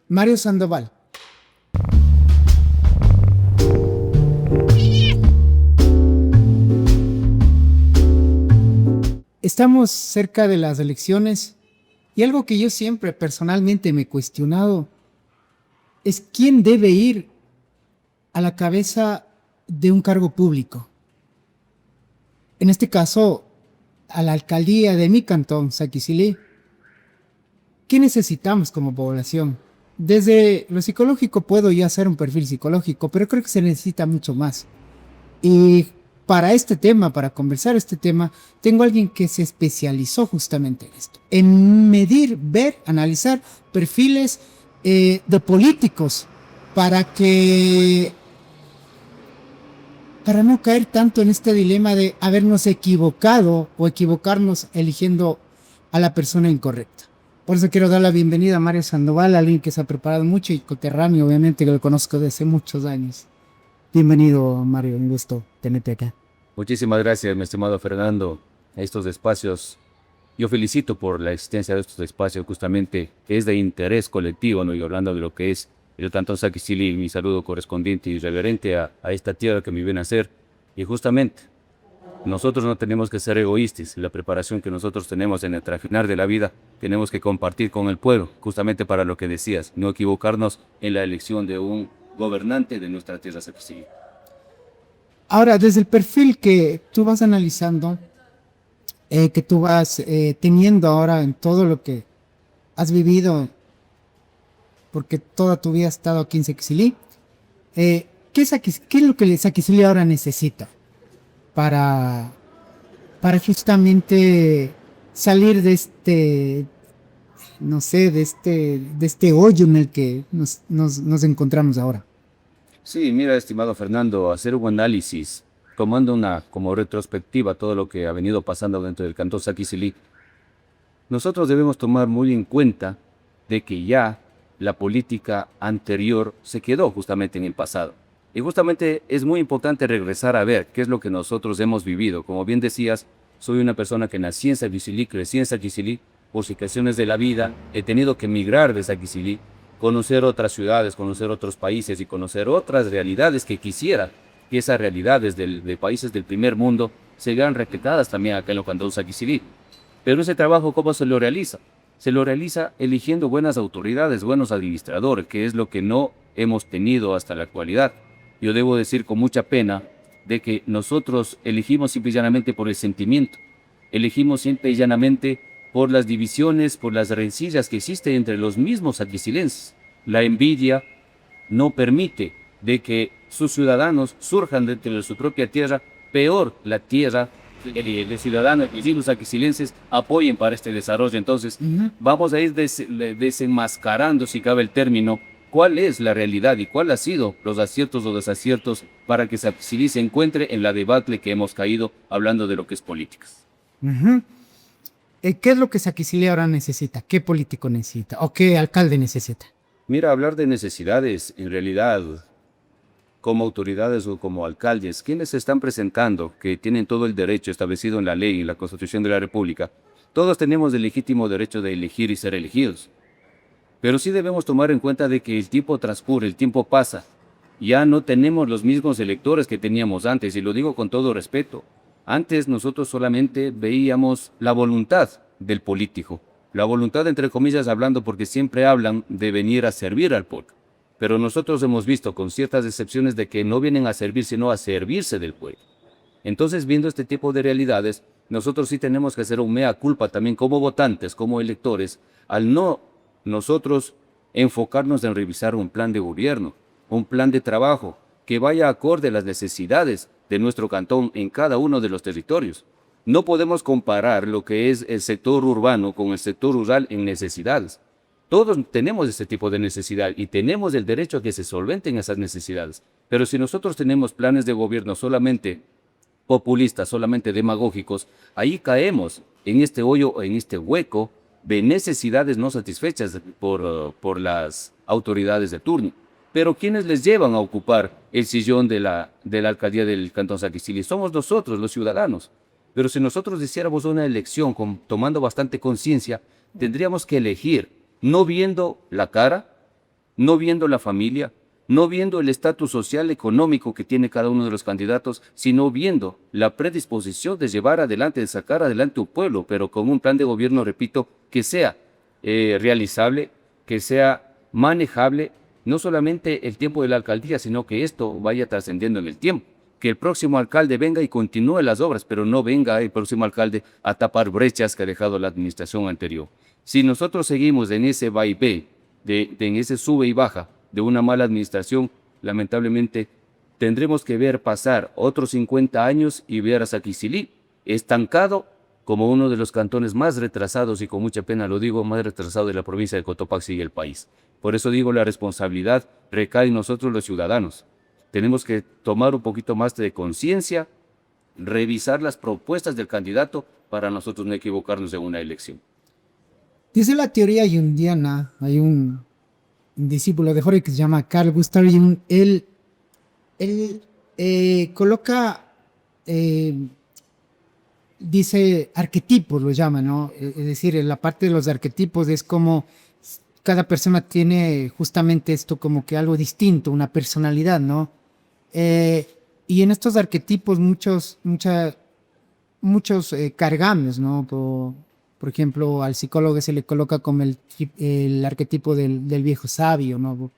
Mario Sandoval. Estamos cerca de las elecciones y algo que yo siempre personalmente me he cuestionado es quién debe ir a la cabeza de un cargo público. En este caso, a la alcaldía de mi cantón, Saquicilí. ¿Qué necesitamos como población? Desde lo psicológico puedo ya hacer un perfil psicológico, pero creo que se necesita mucho más. Y para este tema, para conversar este tema, tengo a alguien que se especializó justamente en esto, en medir, ver, analizar perfiles de políticos para que, para no caer tanto en este dilema de habernos equivocado o equivocarnos eligiendo a la persona incorrecta. Por eso quiero dar la bienvenida a Mario Sandoval, alguien que se ha preparado mucho y coterráneo, obviamente, que lo conozco desde muchos años. Bienvenido, Mario, un gusto tenerte acá. Muchísimas gracias, mi estimado Fernando, a estos espacios. Yo felicito por la existencia de estos espacios, justamente, que es de interés colectivo, ¿no? Y hablando de lo que es el Cantón Saquicilí, mi saludo correspondiente y reverente a esta tierra que me viene a ser. Y justamente, nosotros no tenemos que ser egoístas. La preparación que nosotros tenemos en el trajinar de la vida, tenemos que compartir con el pueblo, justamente para lo que decías, no equivocarnos en la elección de un gobernante de nuestra tierra Saquicilí. Ahora, desde el perfil que tú vas analizando, que tú vas teniendo ahora en todo lo que has vivido, porque toda tu vida has estado aquí en Saquicilí, ¿qué es lo que Saquicilí ahora necesita para, para justamente salir de este, no sé, de este hoyo en el que nos encontramos ahora? Sí, mira, estimado Fernando, hacer un análisis, tomando una como retrospectiva todo lo que ha venido pasando dentro del Cantón Saquicilí, nosotros debemos tomar muy en cuenta de que ya la política anterior se quedó justamente en el pasado. Y justamente es muy importante regresar a ver qué es lo que nosotros hemos vivido. Como bien decías, soy una persona que nací en Saquicilí, crecí en Saquicilí, por situaciones de la vida, he tenido que emigrar de Saquicilí, conocer otras ciudades, conocer otros países y conocer otras realidades que quisiera que esas realidades de países del primer mundo se vean reflejadas también acá en lo Cantón Saquicilí. Pero ese trabajo, ¿cómo se lo realiza? Se lo realiza eligiendo buenas autoridades, buenos administradores, que es lo que no hemos tenido hasta la actualidad. Yo debo decir con mucha pena de que nosotros elegimos simple y llanamente por el sentimiento, elegimos simple y llanamente por las divisiones, por las rencillas que existen entre los mismos saquicilenses. La envidia no permite de que sus ciudadanos surjan dentro de su propia tierra, peor la tierra de ciudadanos y los saquicilenses apoyen para este desarrollo. Entonces, Ujú. vamos a ir desenmascarando, si cabe el término, cuál es la realidad y cuál ha sido los aciertos o desaciertos para que Saquicilí se encuentre en la debacle que hemos caído hablando de lo que es políticas. Ujú. ¿Qué es lo que Saquicilí ahora necesita? ¿Qué político necesita? ¿O qué alcalde necesita? Mira, hablar de necesidades, en realidad, como autoridades o como alcaldes, quienes se están presentando, que tienen todo el derecho establecido en la ley y en la Constitución de la República, todos tenemos el legítimo derecho de elegir y ser elegidos. Pero sí debemos tomar en cuenta de que el tiempo transcurre, el tiempo pasa. Ya no tenemos los mismos electores que teníamos antes, y lo digo con todo respeto. Antes nosotros solamente veíamos la voluntad del político, la voluntad entre comillas hablando porque siempre hablan de venir a servir al pueblo. Pero nosotros hemos visto con ciertas excepciones de que no vienen a servir sino a servirse del pueblo. Entonces, viendo este tipo de realidades, nosotros sí tenemos que hacer un mea culpa también como votantes, como electores, al no nosotros enfocarnos en revisar un plan de gobierno, un plan de trabajo que vaya acorde a las necesidades de nuestro cantón en cada uno de los territorios. No podemos comparar lo que es el sector urbano con el sector rural en necesidades. Todos tenemos este tipo de necesidad y tenemos el derecho a que se solventen esas necesidades. Pero si nosotros tenemos planes de gobierno solamente populistas, solamente demagógicos, ahí caemos en este hoyo, en este hueco de necesidades no satisfechas por las autoridades de turno. Pero ¿quiénes les llevan a ocupar el sillón de la alcaldía del Cantón Saquicilí? Somos nosotros, los ciudadanos. Pero si nosotros hiciéramos una elección tomando bastante conciencia, tendríamos que elegir no viendo la cara, no viendo la familia, no viendo el estatus social económico que tiene cada uno de los candidatos, sino viendo la predisposición de llevar adelante, de sacar adelante un pueblo, pero con un plan de gobierno, repito, que sea realizable, que sea manejable, no solamente el tiempo de la alcaldía, sino que esto vaya trascendiendo en el tiempo. Que el próximo alcalde venga y continúe las obras, pero no venga el próximo alcalde a tapar brechas que ha dejado la administración anterior. Si nosotros seguimos en ese va y ve, en ese sube y baja de una mala administración, lamentablemente tendremos que ver pasar otros 50 años y ver a Saquicilí estancado como uno de los cantones más retrasados, y con mucha pena lo digo, más retrasado de la provincia de Cotopaxi y el país. Por eso digo, la responsabilidad recae en nosotros los ciudadanos. Tenemos que tomar un poquito más de conciencia, revisar las propuestas del candidato para nosotros no equivocarnos en una elección. Dice la teoría junguiana, hay un discípulo de Jorge que se llama Carl Gustav Jung. Él coloca, dice arquetipos, lo llama, ¿no? Es decir, en la parte de los arquetipos es como cada persona tiene justamente esto como que algo distinto, una personalidad, ¿no? Y en estos arquetipos muchos cargamos, ¿no? Por ejemplo, al psicólogo se le coloca como el arquetipo del viejo sabio, ¿no?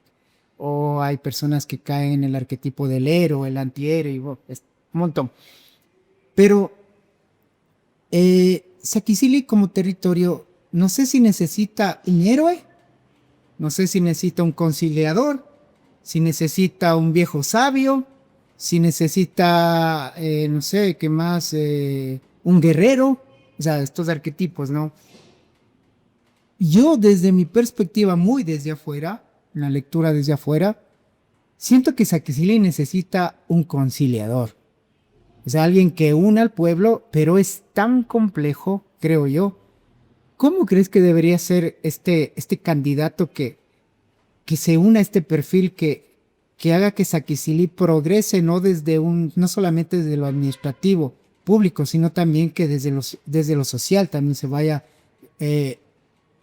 O hay personas que caen en el arquetipo del héroe, el antihéroe, y es un montón. Pero Saquicili como territorio, no sé si necesita un héroe, no sé si necesita un conciliador, si necesita un viejo sabio, si necesita, no sé, ¿qué más? Un guerrero, o sea, estos arquetipos, ¿no? Yo desde mi perspectiva, muy desde afuera, en la lectura desde afuera, siento que Saquicili necesita un conciliador. O sea, alguien que una al pueblo, pero es tan complejo, creo yo. ¿Cómo crees que debería ser este candidato que se una a este perfil que haga que Saquicili progrese no solamente desde lo administrativo público, sino también que desde lo social también se vaya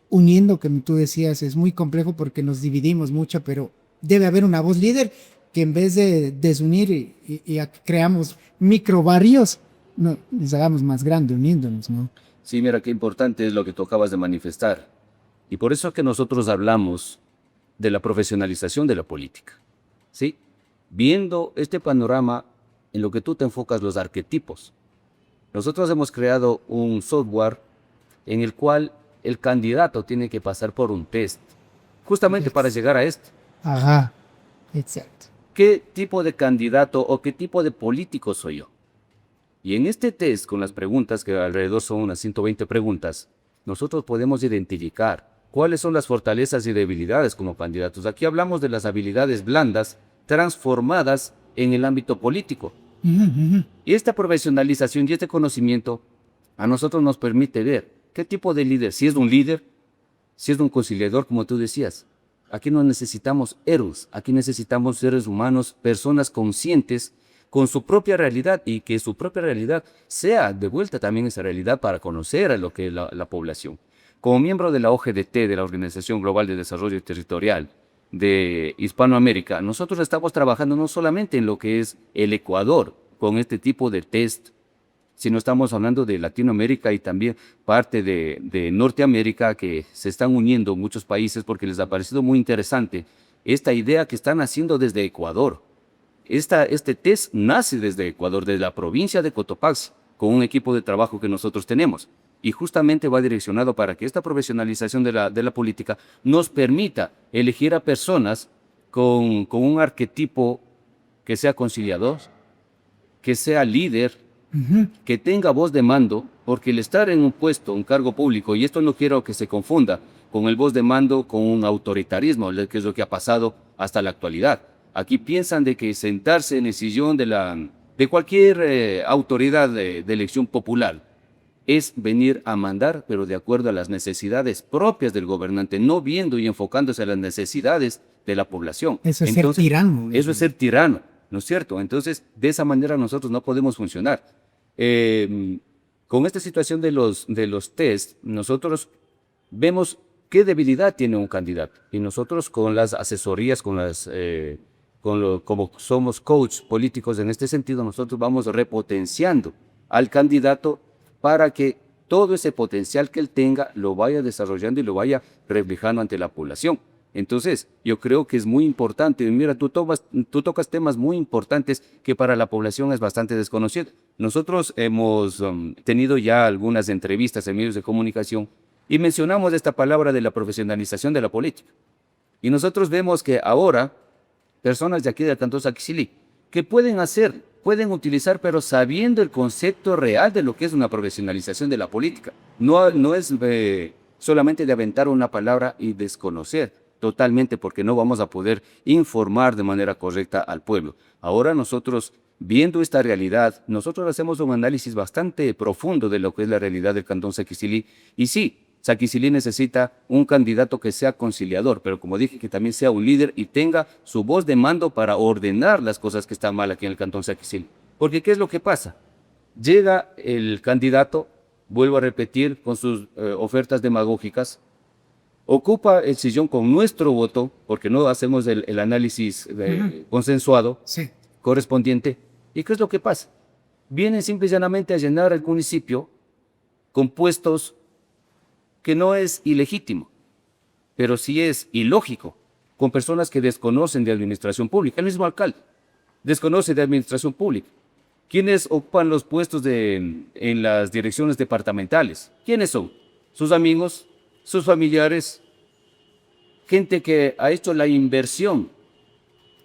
uniendo, que tú decías, es muy complejo porque nos dividimos mucho, pero debe haber una voz líder que en vez de desunir y creamos microbarrios, no, nos hagamos más grandes uniéndonos, ¿no? Sí, mira qué importante es lo que tú acabas de manifestar. Y por eso es que nosotros hablamos de la profesionalización de la política, ¿sí? Viendo este panorama en lo que tú te enfocas, los arquetipos. Nosotros hemos creado un software en el cual el candidato tiene que pasar por un test, justamente para llegar a esto. Ajá, exacto. ¿Qué tipo de candidato o qué tipo de político soy yo? Y en este test, con las preguntas, que alrededor son unas 120 preguntas, nosotros podemos identificar cuáles son las fortalezas y debilidades como candidatos. Aquí hablamos de las habilidades blandas transformadas en el ámbito político. Y esta profesionalización y este conocimiento a nosotros nos permite ver qué tipo de líder, si es un líder, si es un conciliador, como tú decías. Aquí no necesitamos héroes, aquí necesitamos seres humanos, personas conscientes con su propia realidad, y que su propia realidad sea de vuelta también esa realidad para conocer a lo que es la población. Como miembro de la OGDT, de la Organización Global de Desarrollo Territorial de Hispanoamérica, nosotros estamos trabajando no solamente en lo que es el Ecuador con este tipo de test, sino estamos hablando de Latinoamérica y también parte de Norteamérica, que se están uniendo muchos países porque les ha parecido muy interesante esta idea que están haciendo desde Ecuador. Este test nace desde Ecuador, desde la provincia de Cotopaxi, con un equipo de trabajo que nosotros tenemos. Y justamente va direccionado para que esta profesionalización de la política nos permita elegir a personas con un arquetipo que sea conciliador, que sea líder, que tenga voz de mando, porque el estar en un puesto, un cargo público, y esto no quiero que se confunda con el voz de mando, con un autoritarismo, que es lo que ha pasado hasta la actualidad. Aquí piensan de que sentarse en el sillón de cualquier autoridad de elección popular es venir a mandar, pero de acuerdo a las necesidades propias del gobernante, no viendo y enfocándose a las necesidades de la población. Eso es ser tirano. Eso es ser tirano, ¿no es cierto? Entonces, de esa manera nosotros no podemos funcionar. Con esta situación de los test, nosotros vemos qué debilidad tiene un candidato. Y nosotros con las asesorías, como somos coach políticos en este sentido, nosotros vamos repotenciando al candidato para que todo ese potencial que él tenga lo vaya desarrollando y lo vaya reflejando ante la población. Entonces, yo creo que es muy importante. Mira, tú tocas temas muy importantes que para la población es bastante desconocido. Nosotros hemos tenido ya algunas entrevistas en medios de comunicación y mencionamos esta palabra de la profesionalización de la política. Y nosotros vemos que ahora personas de aquí del Cantón Saquicilí que pueden utilizar, pero sabiendo el concepto real de lo que es una profesionalización de la política. No es solamente de aventar una palabra y desconocer totalmente, porque no vamos a poder informar de manera correcta al pueblo. Ahora nosotros, viendo esta realidad, nosotros hacemos un análisis bastante profundo de lo que es la realidad del Cantón Saquicilí. Y sí, Saquicilí necesita un candidato que sea conciliador, pero como dije, que también sea un líder y tenga su voz de mando para ordenar las cosas que están mal aquí en el Cantón Saquicilí. Porque ¿qué es lo que pasa? Llega el candidato, vuelvo a repetir, con sus ofertas demagógicas, ocupa el sillón con nuestro voto, porque no hacemos el análisis consensuado Sí. correspondiente. ¿Y qué es lo que pasa? Vienen simple y llanamente a llenar el municipio con puestos que no es ilegítimo, pero sí es ilógico, con personas que desconocen de administración pública. El mismo alcalde desconoce de administración pública. ¿Quiénes ocupan los puestos en las direcciones departamentales? ¿Quiénes son? Sus amigos, sus familiares, gente que ha hecho la inversión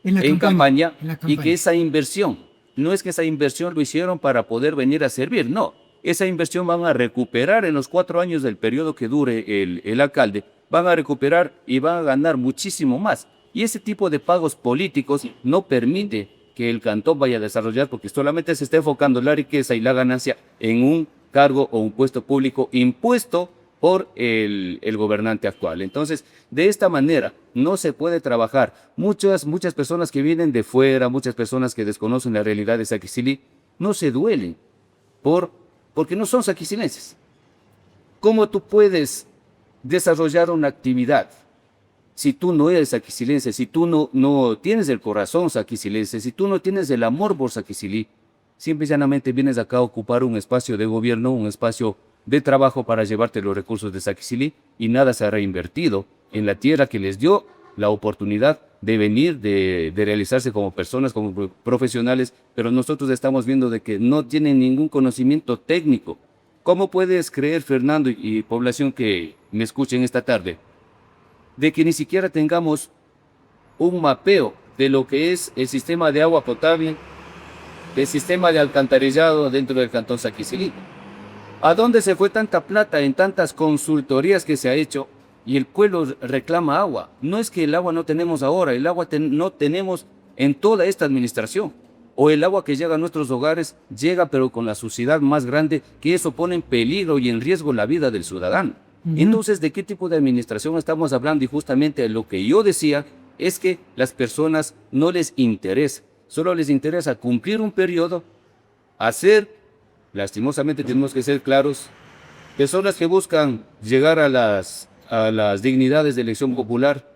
en campaña y que esa inversión, no es que esa inversión lo hicieron para poder venir a servir, no. Esa inversión van a recuperar en los 4 años del periodo que dure el alcalde, van a recuperar y van a ganar muchísimo más. Y ese tipo de pagos políticos no permite que el cantón vaya a desarrollar, porque solamente se está enfocando la riqueza y la ganancia en un cargo o un puesto público impuesto por el gobernante actual. Entonces, de esta manera no se puede trabajar. Muchas personas que vienen de fuera, muchas personas que desconocen la realidad de Saquicilí, no se duelen porque no son saquicilenses. ¿Cómo tú puedes desarrollar una actividad si tú no eres saquicilense, si tú no tienes el corazón saquicilense, si tú no tienes el amor por Saquicilí? Simple y llanamente vienes acá a ocupar un espacio de gobierno, un espacio de trabajo para llevarte los recursos de Saquicilí y nada se ha reinvertido en la tierra que les dio la oportunidad de venir, de realizarse como personas, como profesionales, pero nosotros estamos viendo de que no tienen ningún conocimiento técnico. ¿Cómo puedes creer, Fernando, y población que me escuchen esta tarde, de que ni siquiera tengamos un mapeo de lo que es el sistema de agua potable, el sistema de alcantarillado dentro del Cantón Saquicilí? ¿A dónde se fue tanta plata en tantas consultorías que se ha hecho? Y el pueblo reclama agua. No es que el agua no tenemos ahora, el agua no tenemos en toda esta administración. O el agua que llega a nuestros hogares llega pero con la suciedad más grande, que eso pone en peligro y en riesgo la vida del ciudadano. Entonces, ¿de qué tipo de administración estamos hablando? Y justamente lo que yo decía es que las personas no les interesa, solo les interesa cumplir un periodo, lastimosamente tenemos que ser claros, personas que buscan llegar a las dignidades de elección popular,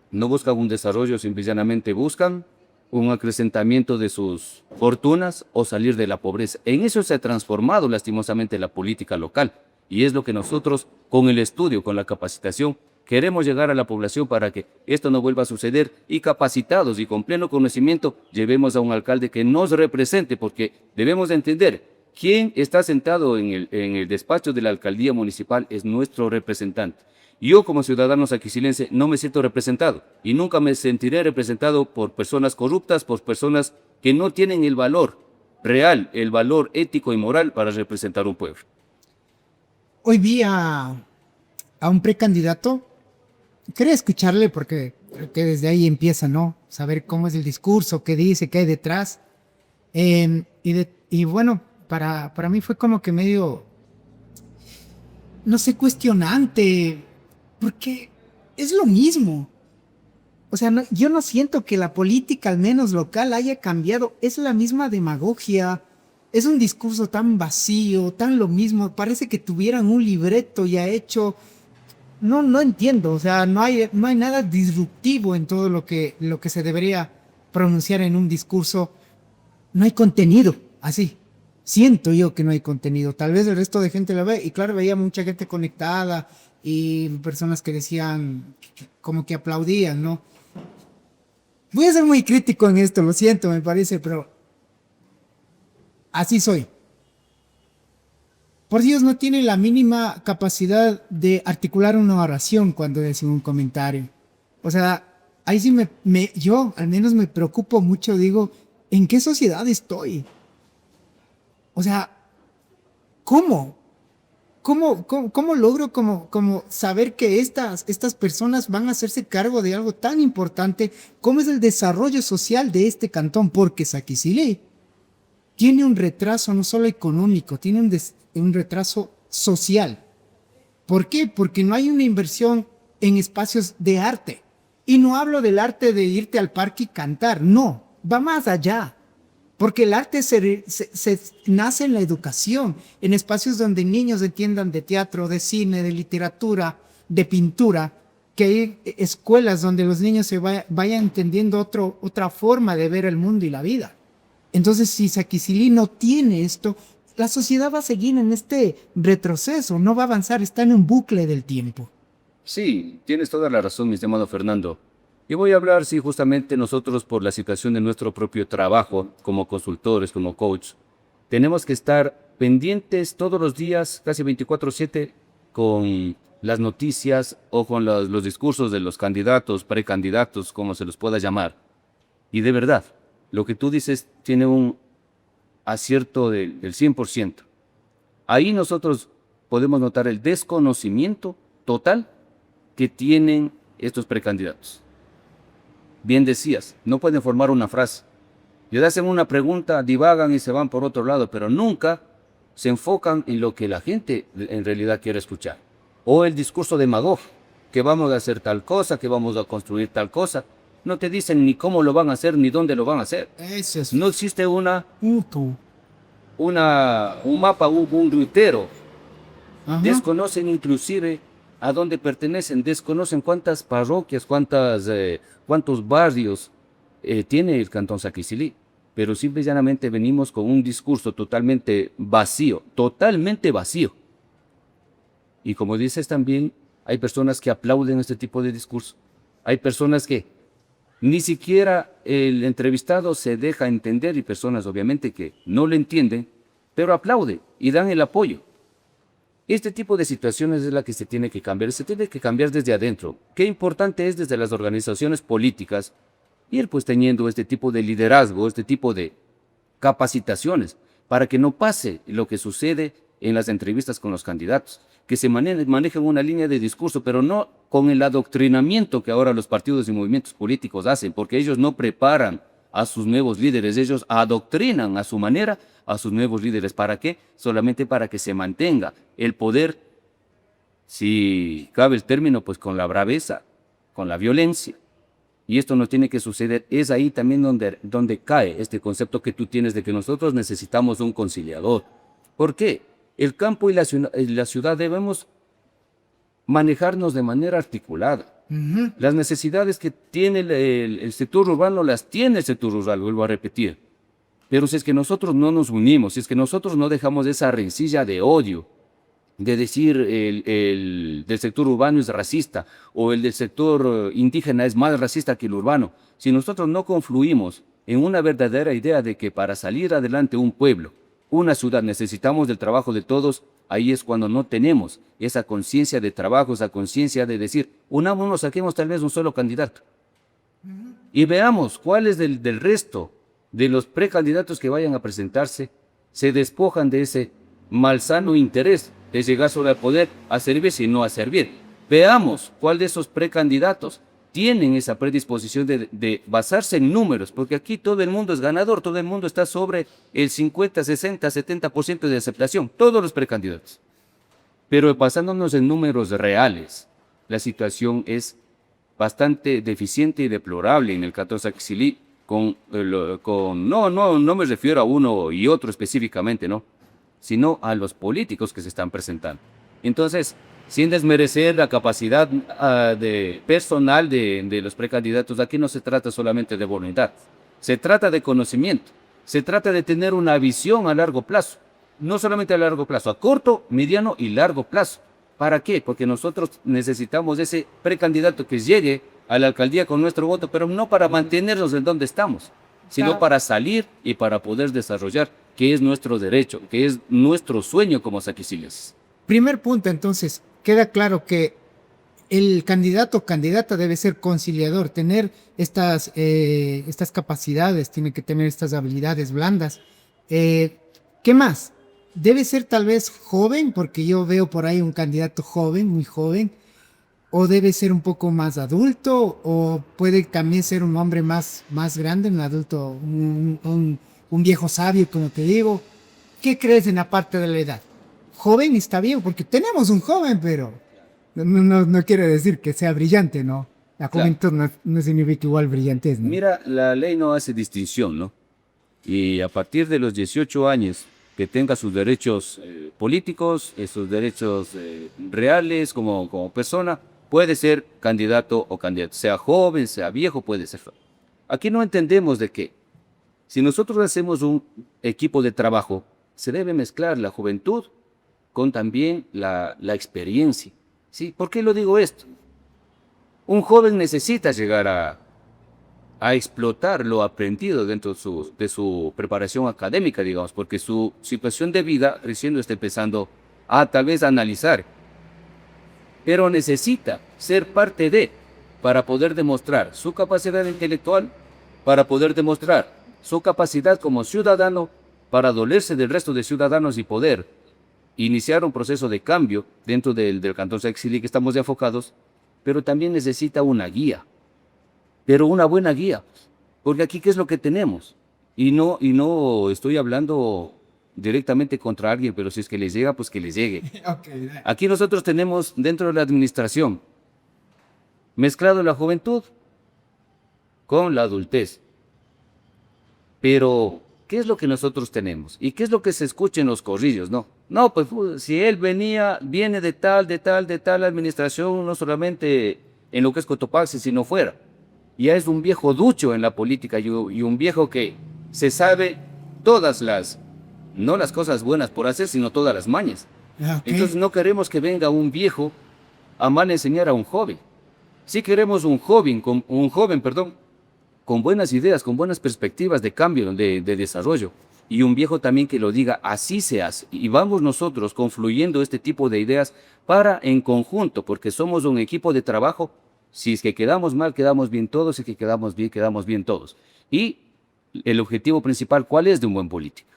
no buscan un desarrollo, simplemente buscan un acrecentamiento de sus fortunas o salir de la pobreza. En eso se ha transformado lastimosamente la política local. Y es lo que nosotros, con el estudio, con la capacitación, queremos llegar a la población para que esto no vuelva a suceder y capacitados y con pleno conocimiento llevemos a un alcalde que nos represente, porque debemos de entender, quien está sentado en el despacho de la alcaldía municipal es nuestro representante. Yo como ciudadano saquicilense no me siento representado y nunca me sentiré representado por personas corruptas, por personas que no tienen el valor real, el valor ético y moral para representar un pueblo. Hoy vi a un precandidato, quería escucharle porque creo que desde ahí empieza, ¿no? Saber cómo es el discurso, qué dice, qué hay detrás. Y bueno, para mí fue como que medio, no sé, cuestionante, porque es lo mismo. O sea, yo no siento que la política, al menos local, haya cambiado. Es la misma demagogia. Es un discurso tan vacío, tan lo mismo. Parece que tuvieran un libreto ya hecho. no entiendo, o sea, no hay nada disruptivo en todo lo que se debería pronunciar en un discurso. No hay contenido, así. Siento yo que no hay contenido. Tal vez el resto de gente lo ve, y claro, veía mucha gente conectada y personas que decían, como que aplaudían, ¿no? Voy a ser muy crítico en esto, lo siento, me parece, pero así soy. Por Dios, no tiene la mínima capacidad de articular una oración cuando decimos un comentario. O sea, ahí sí yo al menos me preocupo mucho, digo, ¿en qué sociedad estoy? O sea, ¿cómo? ¿Cómo logro como saber que estas personas van a hacerse cargo de algo tan importante como es el desarrollo social de este cantón? Porque Saquicilí tiene un retraso no solo económico, tiene un retraso social. ¿Por qué? Porque no hay una inversión en espacios de arte. Y no hablo del arte de irte al parque y cantar, no, va más allá. Porque el arte se nace en la educación, en espacios donde niños entiendan de teatro, de cine, de literatura, de pintura, que hay escuelas donde los niños vayan entendiendo otra forma de ver el mundo y la vida. Entonces, si Saquicilí no tiene esto, la sociedad va a seguir en este retroceso, no va a avanzar, está en un bucle del tiempo. Sí, tienes toda la razón, mi estimado Fernando. Y voy a hablar, sí, justamente nosotros por la situación de nuestro propio trabajo, como consultores, como coach, tenemos que estar pendientes todos los días, casi 24/7, con las noticias o con los discursos de los candidatos, precandidatos, como se los pueda llamar. Y de verdad, lo que tú dices tiene un acierto del 100%. Ahí nosotros podemos notar el desconocimiento total que tienen estos precandidatos. Bien decías, no pueden formar una frase. Les hacen una pregunta, divagan y se van por otro lado, pero nunca se enfocan en lo que la gente en realidad quiere escuchar. O el discurso demagógico, que vamos a hacer tal cosa, que vamos a construir tal cosa. No te dicen ni cómo lo van a hacer, ni dónde lo van a hacer. Eso es No existe un mapa, un rutero. Ajá. Desconocen inclusive a dónde pertenecen, desconocen cuántas parroquias, cuántos barrios tiene el Cantón Saquicilí, pero simple y llanamente venimos con un discurso totalmente vacío, totalmente vacío. Y como dices también, hay personas que aplauden este tipo de discurso. Hay personas que ni siquiera el entrevistado se deja entender y personas obviamente que no lo entienden, pero aplauden y dan el apoyo. Este tipo de situaciones es la que se tiene que cambiar desde adentro. Qué importante es desde las organizaciones políticas ir pues teniendo este tipo de liderazgo, este tipo de capacitaciones, para que no pase lo que sucede en las entrevistas con los candidatos, que se manejen una línea de discurso, pero no con el adoctrinamiento que ahora los partidos y movimientos políticos hacen, porque ellos no preparan a sus nuevos líderes, ellos adoctrinan a su manera a sus nuevos líderes. ¿Para qué? Solamente para que se mantenga el poder, si cabe el término, pues con la braveza, con la violencia. Y esto no tiene que suceder. Es ahí también donde cae este concepto que tú tienes de que nosotros necesitamos un conciliador. ¿Por qué? El campo y la ciudad debemos manejarnos de manera articulada. Las necesidades que tiene el sector urbano las tiene el sector rural, vuelvo a repetir. Pero si es que nosotros no nos unimos, si es que nosotros no dejamos esa rencilla de odio, de decir el del sector urbano es racista o el del sector indígena es más racista que el urbano, si nosotros no confluimos en una verdadera idea de que para salir adelante un pueblo, una ciudad, necesitamos del trabajo de todos, ahí es cuando no tenemos esa conciencia de trabajo, esa conciencia de decir, unámonos, saquemos tal vez un solo candidato. Y veamos cuáles del resto de los precandidatos que vayan a presentarse se despojan de ese malsano interés de llegar sobre el poder a servir y no a servir. Veamos cuál de esos precandidatos tienen esa predisposición de basarse en números, porque aquí todo el mundo es ganador, todo el mundo está sobre el 50, 60, 70% de aceptación, todos los precandidatos. Pero basándonos en números reales, la situación es bastante deficiente y deplorable en el Cantón Saquicilí, no me refiero a uno y otro específicamente, ¿no? Sino a los políticos que se están presentando. Entonces, sin desmerecer la capacidad de personal de los precandidatos. Aquí no se trata solamente de voluntad, se trata de conocimiento, se trata de tener una visión a largo plazo, no solamente a largo plazo, a corto, mediano y largo plazo. ¿Para qué? Porque nosotros necesitamos ese precandidato que llegue a la alcaldía con nuestro voto, pero no para mantenernos en donde estamos, sino para salir y para poder desarrollar, que es nuestro derecho, que es nuestro sueño como saquicillas. Primer punto, entonces, queda claro que el candidato o candidata debe ser conciliador, tener estas capacidades, tiene que tener estas habilidades blandas. ¿Qué más? Debe ser tal vez joven, porque yo veo por ahí un candidato joven, muy joven, o debe ser un poco más adulto, o puede también ser un hombre más grande, un adulto, un viejo sabio, como te digo. ¿Qué crees en la parte de la edad? Joven está bien, porque tenemos un joven, pero no quiere decir que sea brillante, ¿no? La Claro. juventud no significa igual brillantez, ¿no? Mira, la ley no hace distinción, ¿no? Y a partir de los 18 años que tenga sus derechos políticos, sus derechos reales como persona, puede ser candidato o candidata, sea joven, sea viejo, puede ser. Aquí no entendemos de que si nosotros hacemos un equipo de trabajo, se debe mezclar la juventud con también la experiencia. ¿Sí? ¿Por qué lo digo esto? Un joven necesita llegar a explotar lo aprendido dentro de su preparación académica, digamos, porque su situación de vida recién está empezando a tal vez analizar, pero necesita ser parte de, para poder demostrar su capacidad intelectual, para poder demostrar su capacidad como ciudadano, para dolerse del resto de ciudadanos y poder iniciar un proceso de cambio dentro del Cantón Saquicili que estamos enfocados, pero también necesita una guía, pero una buena guía, porque aquí ¿qué es lo que tenemos? Y no estoy hablando directamente contra alguien, pero si es que les llega, pues que les llegue. Okay. Aquí nosotros tenemos dentro de la administración mezclado la juventud con la adultez. Pero, ¿qué es lo que nosotros tenemos? ¿Y qué es lo que se escucha en los corrillos? No, pues si él viene de tal administración, no solamente en lo que es Cotopaxi, sino fuera. Ya es un viejo ducho en la política y un viejo que se sabe todas no las cosas buenas por hacer, sino todas las mañas. Okay. Entonces no queremos que venga un viejo a mal enseñar a un joven. Sí queremos un joven, con buenas ideas, con buenas perspectivas de cambio, de desarrollo. Y un viejo también que lo diga, así se hace. Y vamos nosotros confluyendo este tipo de ideas para en conjunto, porque somos un equipo de trabajo. Si es que quedamos mal, quedamos bien todos. Si es que quedamos bien todos. Y el objetivo principal, ¿cuál es de un buen político?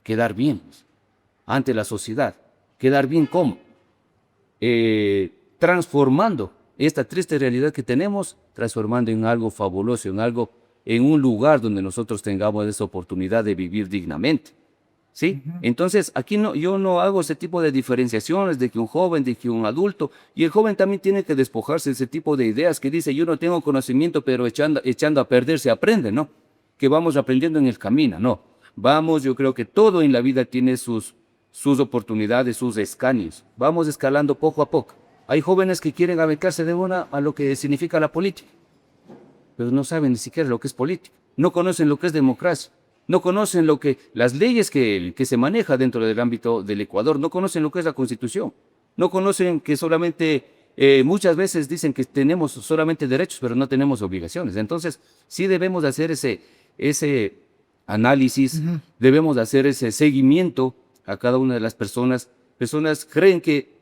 Quedar bien ante la sociedad. ¿Quedar bien cómo? Transformando esta triste realidad que tenemos, transformando en algo fabuloso, en un lugar donde nosotros tengamos esa oportunidad de vivir dignamente. ¿Sí? Entonces, aquí yo no hago ese tipo de diferenciaciones de que un joven, de que un adulto, y el joven también tiene que despojarse de ese tipo de ideas que dice, yo no tengo conocimiento, pero echando a perder se aprende, ¿no? Que vamos aprendiendo en el camino, no. Yo creo que todo en la vida tiene sus oportunidades, sus escaños. Vamos escalando poco a poco. Hay jóvenes que quieren acercarse de una a lo que significa la política, pero no saben ni siquiera lo que es política, no conocen lo que es democracia, no conocen las leyes que se maneja dentro del ámbito del Ecuador, no conocen lo que es la Constitución, no conocen que solamente muchas veces dicen que tenemos solamente derechos, pero no tenemos obligaciones. Entonces, sí debemos hacer ese análisis, debemos hacer ese seguimiento a cada una de las personas. Personas creen que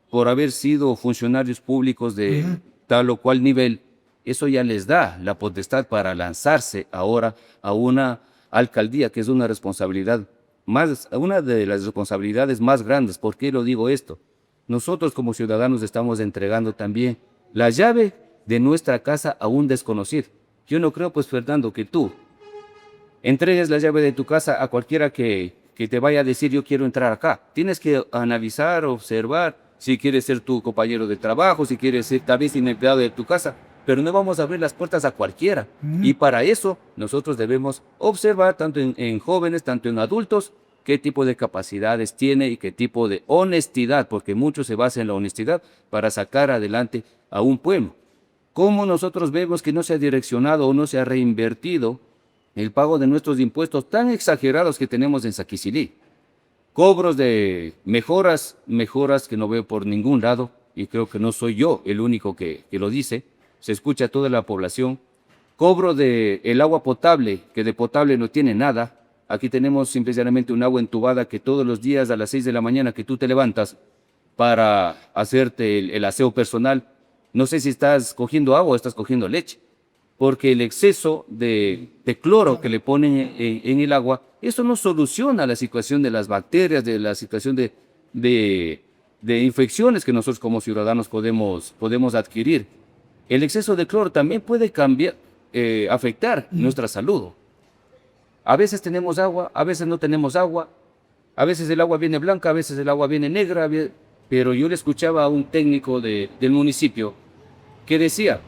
por haber sido funcionarios públicos de tal o cual nivel, eso ya les da la potestad para lanzarse ahora a una alcaldía, que es una de las responsabilidades más grandes. ¿Por qué lo digo esto? Nosotros como ciudadanos estamos entregando también la llave de nuestra casa a un desconocido. Yo no creo, pues, Fernando, que tú entregues la llave de tu casa a cualquiera que te vaya a decir, yo quiero entrar acá. Tienes que analizar, observar, si quieres ser tu compañero de trabajo, si quieres ser tal vez un empleado de tu casa, pero no vamos a abrir las puertas a cualquiera. Y para eso nosotros debemos observar, tanto en jóvenes, tanto en adultos, qué tipo de capacidades tiene y qué tipo de honestidad, porque mucho se basa en la honestidad para sacar adelante a un pueblo. ¿Cómo nosotros vemos que no se ha direccionado o no se ha reinvertido el pago de nuestros impuestos tan exagerados que tenemos en Saquicilí? Cobros de mejoras que no veo por ningún lado, y creo que no soy yo el único que lo dice, se escucha a toda la población. Cobro de el agua potable, que de potable no tiene nada. Aquí tenemos simplemente un agua entubada que todos los días a las 6 de la mañana que tú te levantas para hacerte el aseo personal, no sé si estás cogiendo agua o estás cogiendo leche, porque el exceso de cloro que le ponen en el agua, eso no soluciona la situación de las bacterias, de la situación de infecciones que nosotros como ciudadanos podemos adquirir. El exceso de cloro también puede afectar nuestra salud. A veces tenemos agua, a veces no tenemos agua, a veces el agua viene blanca, a veces el agua viene negra, pero yo le escuchaba a un técnico del municipio que decía,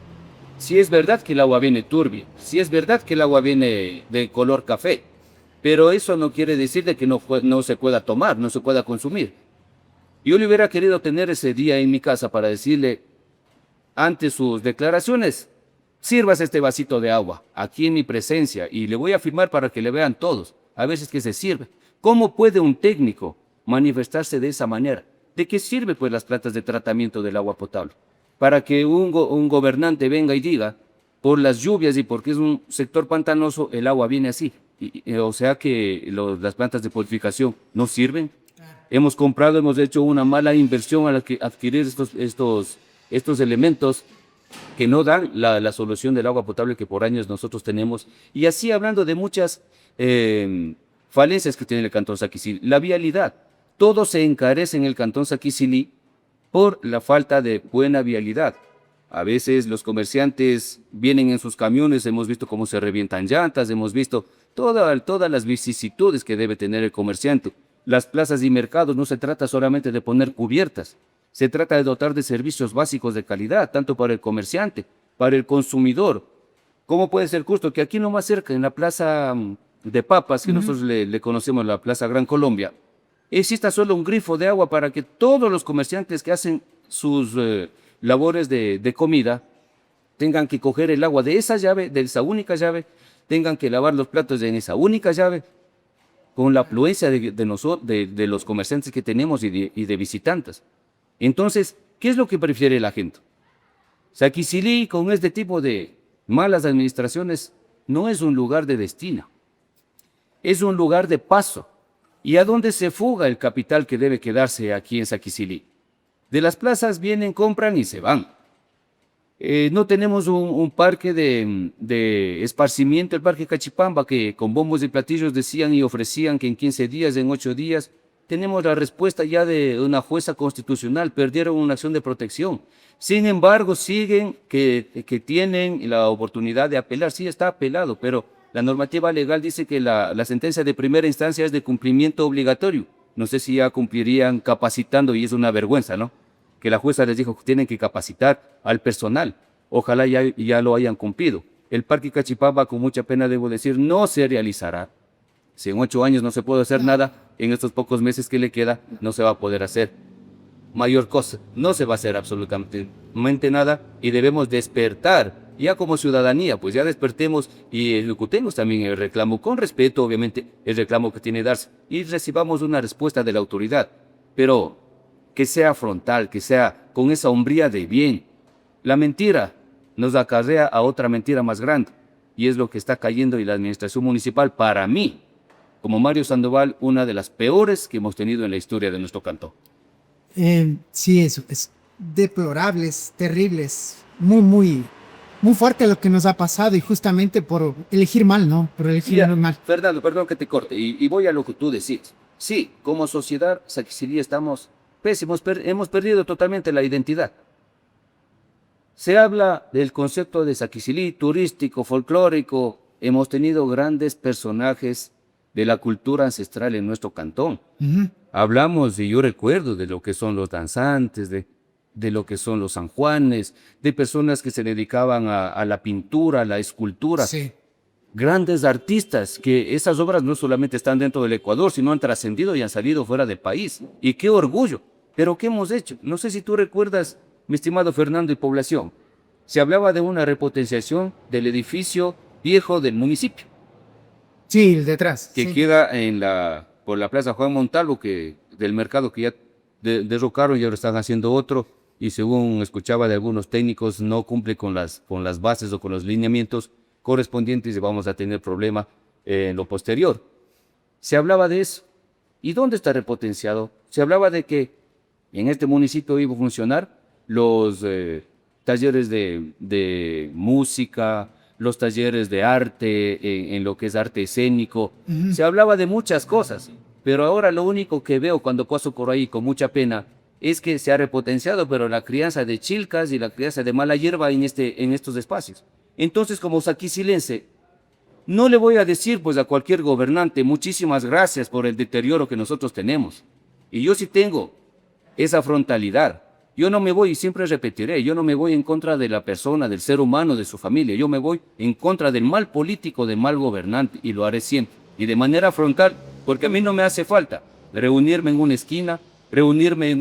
si es verdad que el agua viene turbia, si es verdad que el agua viene de color café, pero eso no quiere decir de que no se pueda tomar, no se pueda consumir. Yo le hubiera querido tener ese día en mi casa para decirle, ante sus declaraciones, sirvas este vasito de agua, aquí en mi presencia, y le voy a firmar para que le vean todos, a veces que se sirve. ¿Cómo puede un técnico manifestarse de esa manera? ¿De qué sirve pues las plantas de tratamiento del agua potable? Para que un gobernante venga y diga, por las lluvias y porque es un sector pantanoso, el agua viene así. O sea que las plantas de purificación no sirven. Hemos comprado, hemos hecho una mala inversión al adquirir estos elementos que no dan la solución del agua potable que por años nosotros tenemos. Y así hablando de muchas falencias que tiene el Cantón Saquicilí. La vialidad. Todo se encarece en el Cantón Saquicilí por la falta de buena vialidad. A veces los comerciantes vienen en sus camiones, hemos visto cómo se revientan llantas, hemos visto todas las vicisitudes que debe tener el comerciante. Las plazas y mercados no se trata solamente de poner cubiertas, se trata de dotar de servicios básicos de calidad, tanto para el comerciante, para el consumidor. ¿Cómo puede ser justo que aquí nomás cerca, en la plaza de papas, que nosotros le conocemos, la Plaza Gran Colombia, exista solo un grifo de agua para que todos los comerciantes que hacen sus labores de comida tengan que coger el agua de esa llave, de esa única llave, tengan que lavar los platos en esa única llave, con la afluencia de los comerciantes que tenemos y de visitantes? Entonces, ¿qué es lo que prefiere la gente? Saquicilí, con este tipo de malas administraciones, no es un lugar de destino, es un lugar de paso. ¿Y a dónde se fuga el capital que debe quedarse aquí en Saquicilí? De las plazas vienen, compran y se van. No tenemos un parque de esparcimiento, el Parque Cachipamba, que con bombos y platillos decían y ofrecían que en 15 días, en 8 días, tenemos la respuesta ya de una jueza constitucional, perdieron una acción de protección. Sin embargo, siguen que tienen la oportunidad de apelar. Sí, está apelado, pero la normativa legal dice que la sentencia de primera instancia es de cumplimiento obligatorio. No sé si ya cumplirían capacitando, y es una vergüenza, ¿no? Que la jueza les dijo que tienen que capacitar al personal. Ojalá ya lo hayan cumplido. El Parque Cachipamba, con mucha pena debo decir, no se realizará. Si en 8 años no se puede hacer nada, en estos pocos meses que le queda, no se va a poder hacer mayor cosa. No se va a hacer absolutamente nada y debemos despertar. Ya como ciudadanía, pues ya despertemos y ejecutemos también el reclamo, con respeto, obviamente, el reclamo que tiene que darse, y recibamos una respuesta de la autoridad, pero que sea frontal, que sea con esa hombría de bien. La mentira nos acarrea a otra mentira más grande, y es lo que está cayendo en la administración municipal, para mí, como Mario Sandoval, una de las peores que hemos tenido en la historia de nuestro cantón. Sí, es deplorable, es terrible, es muy fuerte lo que nos ha pasado, y justamente por elegir mal, ¿no? Por elegir mal. Fernando, perdón que te corte, y voy a lo que tú decís. Sí, como sociedad, Saquicilí estamos pésimos, hemos perdido totalmente la identidad. Se habla del concepto de Saquicilí, turístico, folclórico. Hemos tenido grandes personajes de la cultura ancestral en nuestro cantón. Hablamos, y yo recuerdo, de lo que son los danzantes, de lo que son los sanjuanes, de personas que se dedicaban a la pintura, a la escultura. Sí. grandes artistas, que esas obras no solamente están dentro del Ecuador, sino han trascendido y han salido fuera del país. Y qué orgullo. Pero ¿qué hemos hecho? No sé si tú recuerdas, mi estimado Fernando y población, se hablaba de una repotenciación del edificio viejo del municipio, Sí, el detrás. que Sí. queda por la Plaza Juan Montalvo, del mercado que ya derrocaron y ahora están haciendo otro, y según escuchaba de algunos técnicos, no cumple con las bases o con los lineamientos correspondientes y vamos a tener problema en lo posterior. Se hablaba de eso. ¿Y dónde está repotenciado? Se hablaba de que en este municipio iba a funcionar los talleres de música, los talleres de arte, en lo que es arte escénico. Ujú. Se hablaba de muchas cosas, pero ahora lo único que veo cuando paso por ahí con mucha pena es que se ha repotenciado, pero la crianza de chilcas y la crianza de mala hierba en estos espacios. Entonces, como saquizilense, no le voy a decir pues a cualquier gobernante, muchísimas gracias por el deterioro que nosotros tenemos. Y yo sí tengo esa frontalidad. Yo no me voy, y siempre repetiré, yo no me voy en contra de la persona, del ser humano, de su familia. Yo me voy en contra del mal político, del mal gobernante, y lo haré siempre. Y de manera frontal, porque a mí no me hace falta reunirme en una esquina, reunirme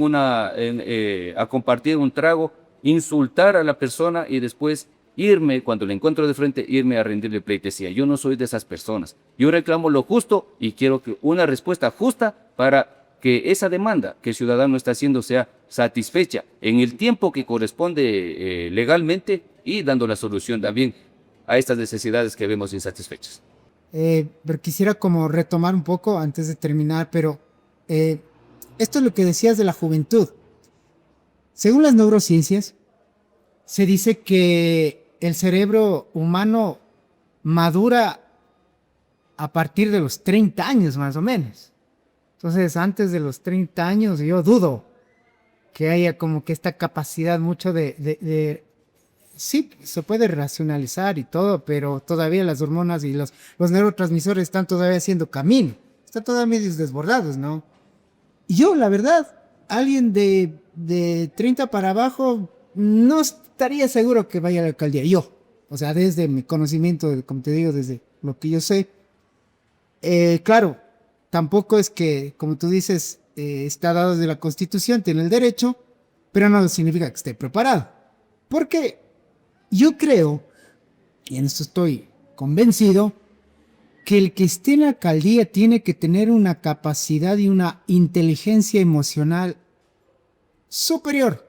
a compartir un trago, insultar a la persona y después irme, cuando le encuentro de frente, irme a rendirle pleitesía. Yo no soy de esas personas. Yo reclamo lo justo y quiero que una respuesta justa para que esa demanda que el ciudadano está haciendo sea satisfecha en el tiempo que corresponde legalmente y dando la solución también a estas necesidades que vemos insatisfechas. Pero quisiera como retomar un poco antes de terminar, pero eh, esto es lo que decías de la juventud. Según las neurociencias, se dice que el cerebro humano madura a partir de los 30 años más o menos. Entonces, antes de los 30 años, yo dudo que haya como que esta capacidad mucho sí, se puede racionalizar y todo, pero todavía las hormonas y los neurotransmisores están todavía haciendo camino. Están todavía medios desbordados, ¿no? Y yo, la verdad, alguien de 30 para abajo, no estaría seguro que vaya a la alcaldía. Yo, o sea, desde mi conocimiento, como te digo, desde lo que yo sé. Claro, tampoco es que, como tú dices, está dado de la Constitución, tiene el derecho, pero no significa que esté preparado. Porque yo creo, y en esto estoy convencido, que el que esté en la alcaldía tiene que tener una capacidad y una inteligencia emocional superior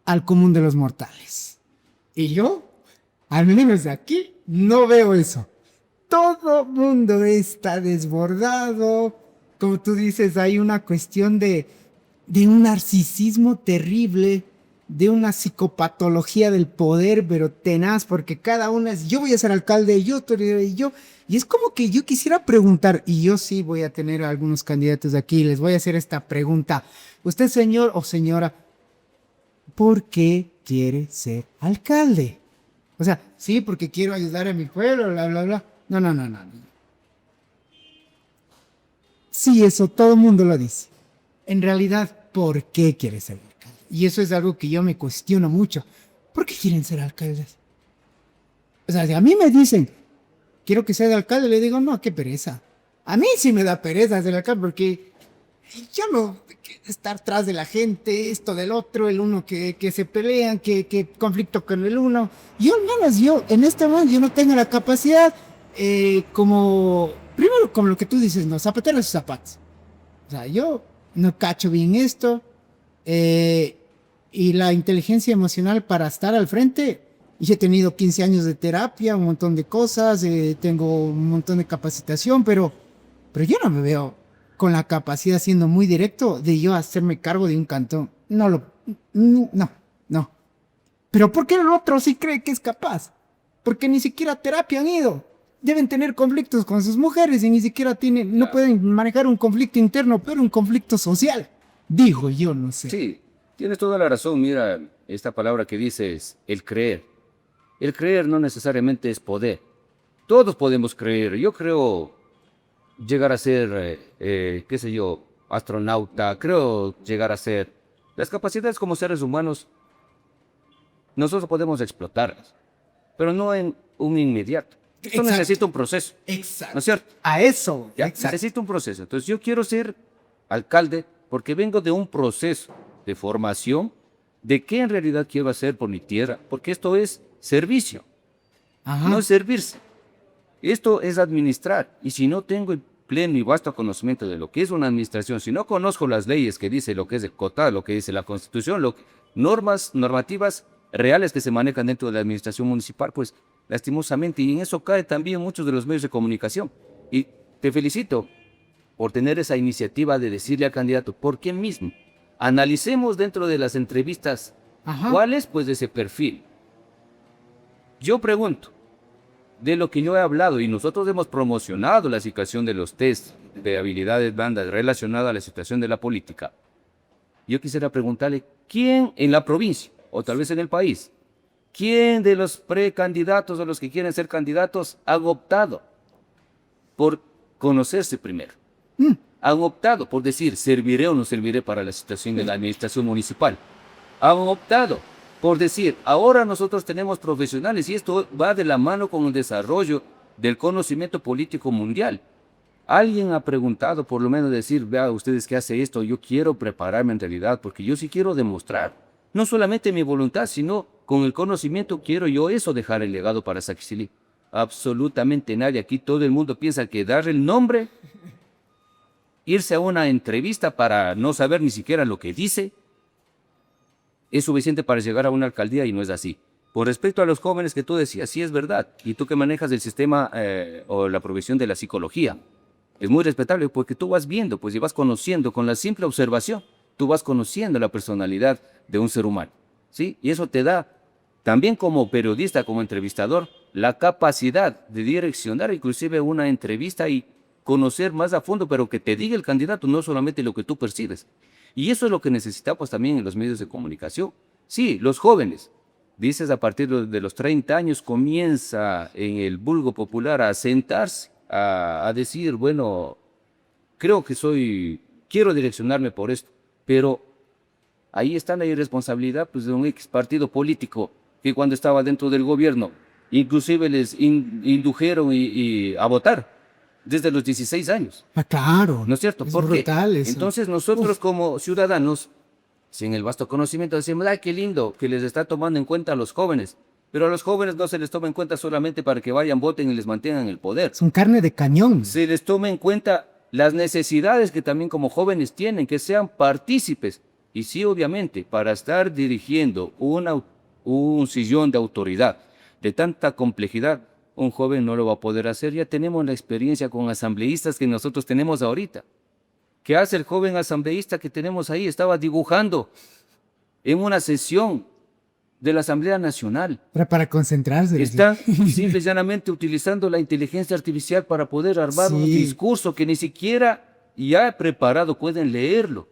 al común de los mortales. Y yo, al menos de aquí, no veo eso. Todo mundo está desbordado. Como tú dices, hay una cuestión de un narcisismo terrible, de una psicopatología del poder, pero tenaz, porque cada una es, yo voy a ser alcalde, yo, y yo. Y es como que yo quisiera preguntar, y yo sí voy a tener a algunos candidatos de aquí, les voy a hacer esta pregunta. Usted, señor o señora, ¿por qué quiere ser alcalde? O sea, sí, porque quiero ayudar a mi pueblo, bla, bla, bla. No, no, no, no. Sí, eso todo el mundo lo dice. En realidad, ¿por qué quiere ser alcalde? Y eso es algo que yo me cuestiono mucho. ¿Por qué quieren ser alcaldes? O sea, si a mí me dicen, quiero que sea de alcalde, le digo, no, qué pereza. A mí sí me da pereza ser alcalde porque yo no estar tras de la gente, esto del otro, el uno que se pelean, que conflicto con el uno. Yo, al menos yo, en este momento, yo no tengo la capacidad primero como lo que tú dices, no, zapatero a sus zapatos. O sea, yo no cacho bien esto. Y la inteligencia emocional para estar al frente. Y he tenido 15 años de terapia, un montón de cosas, tengo un montón de capacitación, pero yo no me veo con la capacidad, siendo muy directo, de yo hacerme cargo de un cantón. No, no. Pero ¿por qué el otro sí cree que es capaz? Porque ni siquiera a terapia han ido. Deben tener conflictos con sus mujeres y ni siquiera no pueden manejar un conflicto interno, pero un conflicto social. Digo yo, no sé. Sí, tienes toda la razón. Mira, esta palabra que dices, el creer. El creer no necesariamente es poder. Todos podemos creer. Yo creo llegar a ser, qué sé yo, astronauta. Creo llegar a ser. Las capacidades como seres humanos, nosotros podemos explotarlas, pero no en un inmediato. Esto necesita un proceso, Exacto. ¿no es cierto? A eso. Ya, Exacto. necesito un proceso. Entonces yo quiero ser alcalde porque vengo de un proceso de formación de qué en realidad quiero hacer por mi tierra, porque esto es servicio, Ajá. no es servirse. Esto es administrar. Y si no tengo el pleno y vasto conocimiento de lo que es una administración, si no conozco las leyes que dice lo que es el COTA, lo que dice la Constitución, normativas reales que se manejan dentro de la administración municipal, pues lastimosamente, y en eso cae también muchos de los medios de comunicación. Y te felicito por tener esa iniciativa de decirle al candidato, ¿por qué mismo? Analicemos dentro de las entrevistas Ajá. cuál es pues ese perfil. Yo pregunto, de lo que yo he hablado y nosotros hemos promocionado la situación de los test de habilidades blandas relacionadas a la situación de la política, yo quisiera preguntarle, ¿quién en la provincia o tal vez en el país, quién de los precandidatos o los que quieren ser candidatos han optado por conocerse primero? Han optado por decir, serviré o no serviré para la situación de la administración municipal. Han optado por decir, ahora nosotros tenemos profesionales y esto va de la mano con el desarrollo del conocimiento político mundial. Alguien ha preguntado, por lo menos decir, vea ustedes qué hace esto, yo quiero prepararme en realidad, porque yo sí quiero demostrar, no solamente mi voluntad, sino con el conocimiento quiero yo eso dejar el legado para Saquicilí. Absolutamente nadie, aquí todo el mundo piensa que dar el nombre, irse a una entrevista para no saber ni siquiera lo que dice, es suficiente para llegar a una alcaldía y no es así. Por respecto a los jóvenes que tú decías, sí es verdad, y tú que manejas el sistema o la provisión de la psicología, es muy respetable porque tú vas viendo, pues y vas conociendo con la simple observación, tú vas conociendo la personalidad de un ser humano, ¿sí? Y eso te da, también como periodista, como entrevistador, la capacidad de direccionar inclusive una entrevista y conocer más a fondo, pero que te diga el candidato, no solamente lo que tú percibes. Y eso es lo que necesitamos también en los medios de comunicación. Sí, los jóvenes, dices a partir de los 30 años comienza en el vulgo popular a sentarse, a decir, bueno, creo que quiero direccionarme por esto, pero ahí está la irresponsabilidad pues, de un ex partido político que cuando estaba dentro del gobierno, inclusive les indujeron a votar desde los 16 años. Ah, claro. ¿No es cierto? Es ¿Por qué? brutal eso. Entonces nosotros como ciudadanos, sin el vasto conocimiento, decimos, ¡ay, qué lindo que les está tomando en cuenta a los jóvenes! Pero a los jóvenes no se les toma en cuenta solamente para que vayan, voten y les mantengan el poder. Son carne de cañón. Se les toma en cuenta las necesidades que también como jóvenes tienen, que sean partícipes. Y sí, obviamente, para estar dirigiendo un sillón de autoridad de tanta complejidad, un joven no lo va a poder hacer. Ya tenemos la experiencia con asambleístas que nosotros tenemos ahorita. ¿Qué hace el joven asambleísta que tenemos ahí? Estaba dibujando en una sesión de la Asamblea Nacional. Pero para concentrarse. Está simple y llanamente utilizando la inteligencia artificial para poder armar un discurso que ni siquiera ya preparado pueden leerlo.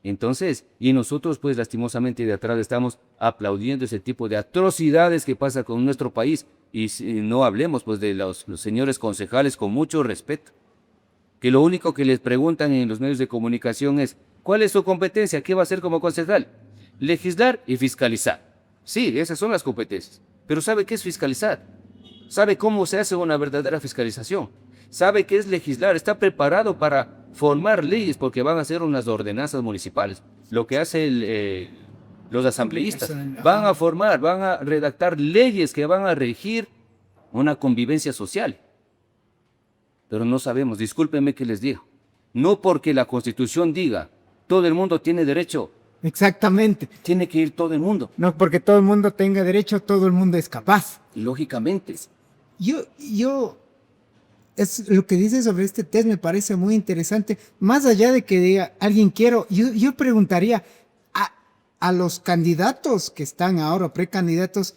Entonces, y nosotros pues lastimosamente de atrás estamos aplaudiendo ese tipo de atrocidades que pasa con nuestro país. Y no hablemos pues de los señores concejales con mucho respeto, que lo único que les preguntan en los medios de comunicación es ¿cuál es su competencia? ¿Qué va a hacer como concejal? Legislar y fiscalizar. Sí, esas son las competencias. Pero ¿sabe qué es fiscalizar? ¿Sabe cómo se hace una verdadera fiscalización? ¿Sabe qué es legislar? Está preparado para formar leyes porque van a hacer unas ordenanzas municipales. Lo que hace los asambleístas. Van a formar, van a redactar leyes que van a regir una convivencia social. Pero no sabemos, discúlpenme que les digo, no porque la Constitución diga todo el mundo tiene derecho. Exactamente. Tiene que ir todo el mundo. No porque todo el mundo tenga derecho, todo el mundo es capaz. Lógicamente. Es lo que dices sobre este test me parece muy interesante. Más allá de que diga alguien quiero, yo preguntaría a los candidatos que están ahora, precandidatos,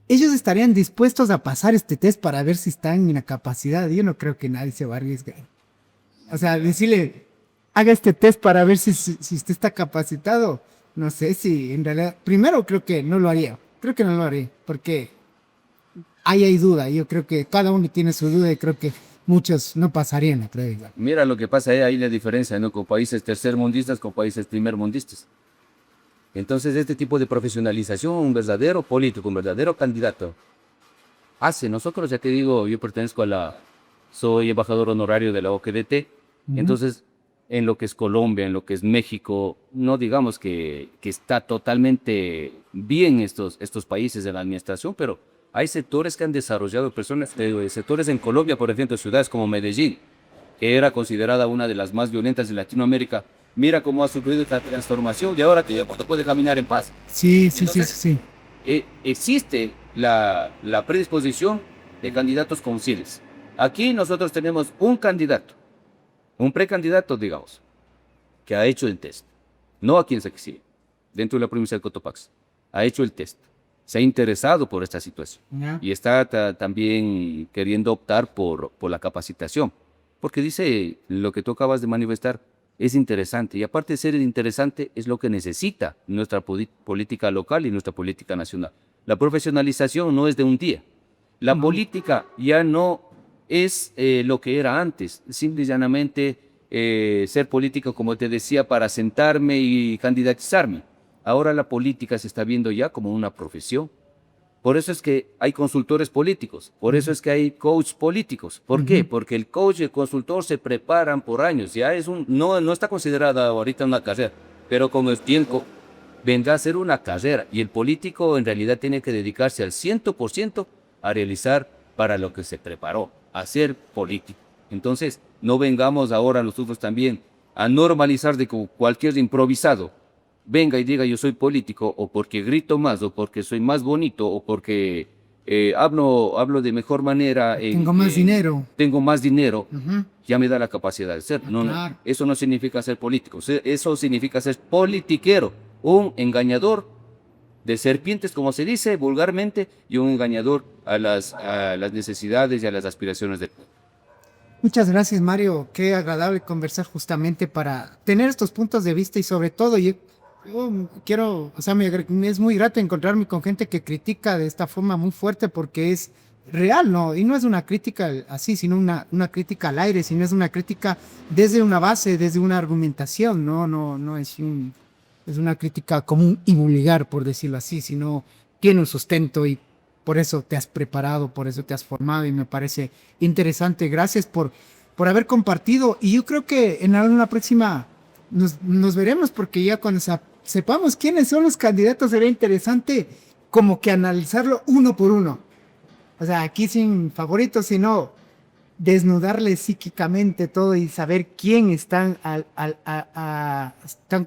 ¿ellos estarían dispuestos a pasar este test para ver si están en la capacidad? Yo no creo que nadie se va a arriesgar. O sea, decirle, haga este test para ver si usted está capacitado. No sé si en realidad, primero creo que no lo haría. Creo que no lo haría, porque ahí hay duda. Yo creo que cada uno tiene su duda y creo que muchos no pasarían la prueba. Mira lo que pasa ahí la diferencia, ¿no? Con países tercermundistas, con países primermundistas. Entonces, este tipo de profesionalización, un verdadero político, un verdadero candidato, hace. Nosotros, ya te digo, yo pertenezco soy embajador honorario de la OQDT, entonces en lo que es Colombia, en lo que es México, no digamos que está totalmente bien estos países de la administración, pero hay sectores que han desarrollado personas, sectores en Colombia, por ejemplo, ciudades como Medellín, que era considerada una de las más violentas de Latinoamérica. Mira cómo ha sufrido esta transformación y ahora te puede caminar en paz. Sí, sí, sí, Entonces, sí, sí. existe la predisposición de candidatos conciles. Aquí nosotros tenemos un candidato, un precandidato, digamos, que ha hecho el test, no aquí en Saquicía, dentro de la provincia de Cotopaxi, ha hecho el test, se ha interesado por esta situación Ya. y está también queriendo optar por la capacitación, porque dice lo que tú acabas de manifestar es interesante y aparte de ser interesante es lo que necesita nuestra política local y nuestra política nacional. La profesionalización no es de un día. La No. política ya no es lo que era antes, simple y llanamente ser político, como te decía, para sentarme y candidatizarme. Ahora la política se está viendo ya como una profesión. Por eso es que hay consultores políticos, por eso es que hay coach políticos. ¿Por qué? Porque el coach y el consultor se preparan por años, ya no está considerada ahorita una carrera, pero con el tiempo vendrá a ser una carrera y el político en realidad tiene que dedicarse al 100% a realizar para lo que se preparó, a ser político. Entonces, no vengamos ahora nosotros también a normalizar de que cualquier improvisado venga y diga yo soy político, o porque grito más, o porque soy más bonito, o porque hablo de mejor manera, Tengo más dinero. tengo más dinero, Ujú. ya me da la capacidad de ser. No, Claro. eso no significa ser político, eso significa ser politiquero, un engañador de serpientes, como se dice vulgarmente, y un engañador a las necesidades y a las aspiraciones del pueblo. Muchas gracias, Mario. Qué agradable conversar justamente para tener estos puntos de vista y sobre todo yo quiero, o sea, me es muy grato encontrarme con gente que critica de esta forma muy fuerte porque es real, ¿no? Y no es una crítica así, sino una crítica al aire, sino es una crítica desde una base, desde una argumentación, ¿no? No es una crítica común y vulgar, por decirlo así, sino tiene un sustento y por eso te has preparado, por eso te has formado y me parece interesante. Gracias por haber compartido y yo creo que en alguna próxima nos veremos porque ya cuando sepamos quiénes son los candidatos será interesante como que analizarlo uno por uno. O sea, aquí sin favoritos, sino desnudarle psíquicamente todo y saber quién están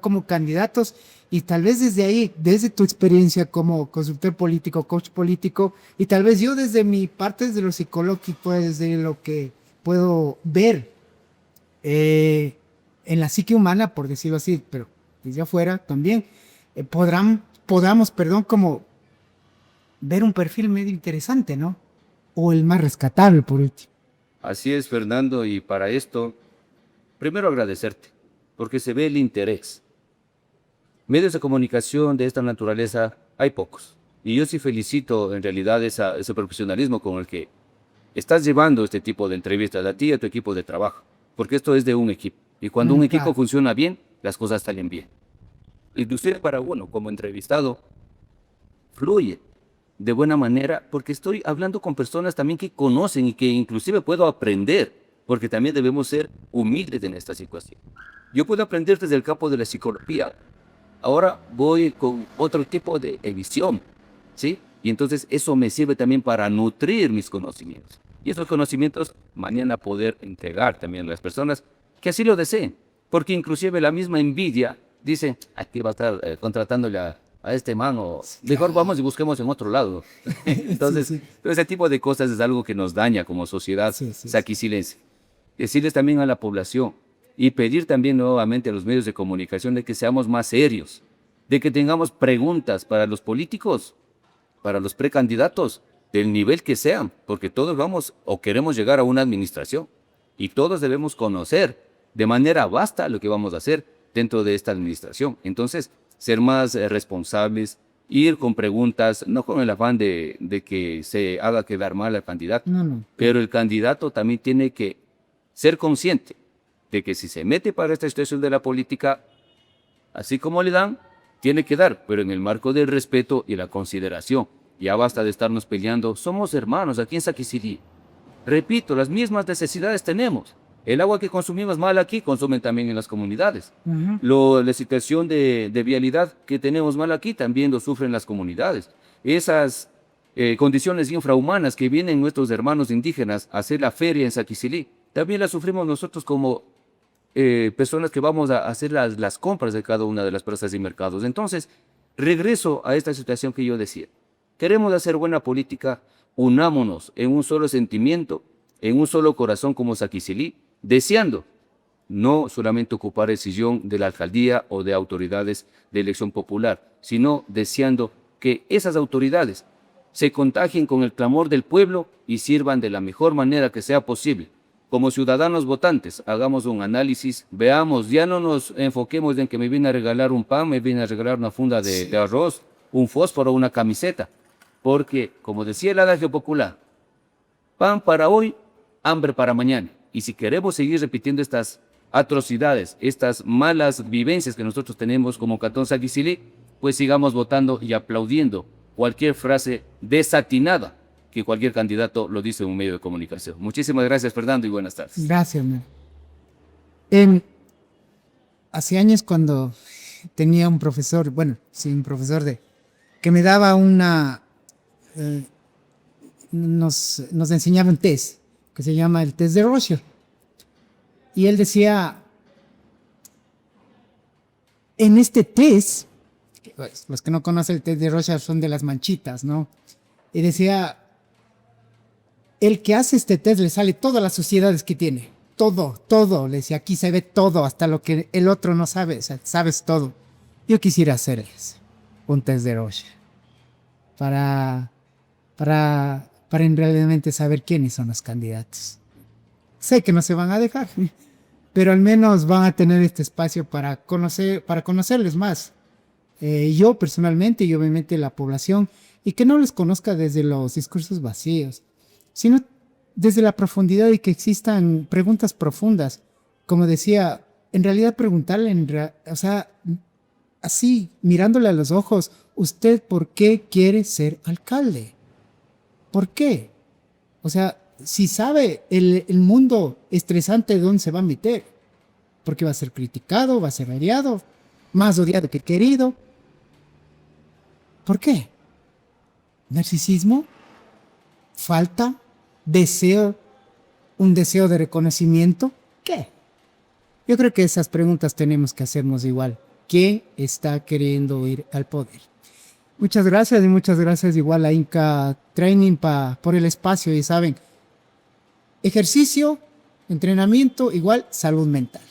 como candidatos y tal vez desde ahí, desde tu experiencia como consultor político, coach político y tal vez yo desde mi parte, desde lo psicológico, desde lo que puedo ver en la psique humana, por decirlo así, pero desde afuera también, podamos, como ver un perfil medio interesante, ¿no? O el más rescatable por último. Así es, Fernando, y para esto, primero agradecerte, porque se ve el interés. Medios de comunicación de esta naturaleza hay pocos, y yo sí felicito en realidad ese profesionalismo con el que estás llevando este tipo de entrevistas a ti y a tu equipo de trabajo, porque esto es de un equipo, y cuando un equipo Claro. funciona bien, las cosas salen bien. Inclusive para uno como entrevistado, fluye de buena manera porque estoy hablando con personas también que conocen y que inclusive puedo aprender, porque también debemos ser humildes en esta situación. Yo puedo aprender desde el campo de la psicología, ahora voy con otro tipo de visión, ¿sí? Y entonces eso me sirve también para nutrir mis conocimientos. Y esos conocimientos mañana poder entregar también a las personas que así lo deseen, porque inclusive la misma envidia dice, aquí va a estar contratándole a este man, o mejor vamos y busquemos en otro lado. Entonces, Sí, sí. ese tipo de cosas es algo que nos daña como sociedad Sí. saquicilense. Decirles también a la población y pedir también nuevamente a los medios de comunicación de que seamos más serios, de que tengamos preguntas para los políticos, para los precandidatos, del nivel que sean, porque todos vamos o queremos llegar a una administración y todos debemos conocer de manera vasta lo que vamos a hacer dentro de esta administración. Entonces, ser más responsables, ir con preguntas, no con el afán de que se haga quedar mal al candidato, No. pero el candidato también tiene que ser consciente de que si se mete para esta situación de la política, así como le dan, tiene que dar, pero en el marco del respeto y la consideración. Ya basta de estarnos peleando. Somos hermanos aquí en Saquicilí. Repito, las mismas necesidades tenemos. El agua que consumimos mal aquí, consumen también en las comunidades. La situación de vialidad que tenemos mal aquí, también lo sufren las comunidades. Esas condiciones infrahumanas que vienen nuestros hermanos indígenas a hacer la feria en Saquicilí, también las sufrimos nosotros como personas que vamos a hacer las compras de cada una de las plazas y mercados. Entonces, regreso a esta situación que yo decía. Queremos hacer buena política, unámonos en un solo sentimiento, en un solo corazón como Saquicilí, deseando no solamente ocupar el sillón de la alcaldía o de autoridades de elección popular, sino deseando que esas autoridades se contagien con el clamor del pueblo y sirvan de la mejor manera que sea posible. Como ciudadanos votantes, hagamos un análisis, veamos, ya no nos enfoquemos en que me viene a regalar un pan, me viene a regalar una funda de arroz, un fósforo, una camiseta. Porque, como decía el adagio popular, pan para hoy, hambre para mañana. Y si queremos seguir repitiendo estas atrocidades, estas malas vivencias que nosotros tenemos como Cantón Saquicilí, pues sigamos votando y aplaudiendo cualquier frase desatinada que cualquier candidato lo dice en un medio de comunicación. Muchísimas gracias, Fernando, y buenas tardes. Gracias, man. Hace años cuando tenía un profesor, bueno, sí, un profesor que me daba nos enseñaba un test que se llama el test de Rorschach. Y él decía, en este test, pues, los que no conocen el test de Rorschach son de las manchitas, ¿no? Y decía, el que hace este test le sale todas las suciedades que tiene. Todo. Le decía, aquí se ve todo, hasta lo que el otro no sabe. O sea, sabes todo. Yo quisiera hacer un test de Rorschach. Para realmente saber quiénes son los candidatos. Sé que no se van a dejar, pero al menos van a tener este espacio para conocerles más. Yo personalmente y obviamente la población, y que no les conozca desde los discursos vacíos, sino desde la profundidad y que existan preguntas profundas. Como decía, en realidad preguntarle, o sea, así, mirándole a los ojos, ¿usted por qué quiere ser alcalde? ¿Por qué? O sea, si sabe el mundo estresante de dónde se va a meter, porque va a ser criticado, va a ser odiado, más odiado que querido. ¿Por qué? ¿Narcisismo? ¿Falta? ¿Deseo? ¿Un deseo de reconocimiento? ¿Qué? Yo creo que esas preguntas tenemos que hacernos igual. ¿Quién está queriendo ir al poder? Muchas gracias y muchas gracias igual a Inca Training por el espacio. Y saben, ejercicio, entrenamiento, igual salud mental.